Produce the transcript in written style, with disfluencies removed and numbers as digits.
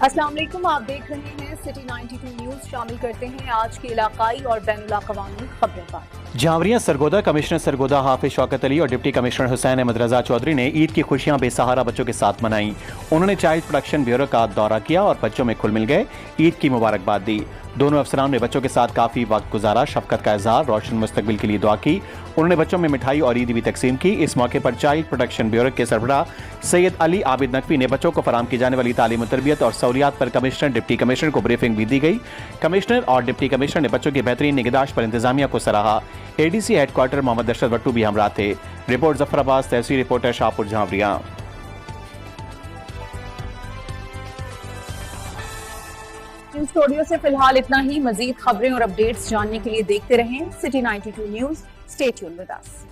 अस्सलाम वालेकुम, आप देख रहे हैं सिटी 92 न्यूज। शामिल करते हैं आज के इलाकाई और बैनुल-अक़वामी खबरों पर। जावरिया सरगोदा कमिश्नर सरगोदा हाफिज शौकत अली और डिप्टी कमिश्नर हुसैन अहमद रजा चौधरी ने ईद की खुशियां बेसहारा बच्चों के साथ मनाई। उन्होंने चाइल्ड प्रोटेक्शन ब्यूरो का दौरा किया और बच्चों में खुल मिल गए ईद की मुबारकबाद दी। दोनों अफसरान ने बच्चों के साथ काफी वक्त गुजारा, शफकत का इजहार, रोशन मुस्तकबिल के लिए दुआ की। उन्होंने बच्चों में मिठाई और ईद भी तकसीम की। इस मौके पर चाइल्ड प्रोटेक्शन ब्यूरो के सरबराह सैयद अली आबिद नकवी ने बच्चों को फराम की जाने वाली तालीम और तरबियत और सहूलियात पर कमिश्नर डिप्टी कमिश्नर को ब्रीफिंग भी दी गई। कमिश्नर और डिप्टी कमिश्नर ने बच्चों की बेहतरीन निगहदाश्त पर इंतजामिया को सराहा। एडीसी हेडक्वार्टर मोहम्मद अशरफ भट्टू भी हमरा थे। रिपोर्ट जफराबाद, तहसील रिपोर्टर शाहपुर झावरिया। न्यूज स्टूडियो से फिलहाल इतना ही। मजीद खबरें और अपडेट्स जानने के लिए देखते रहें city 92 news. Stay tuned with us.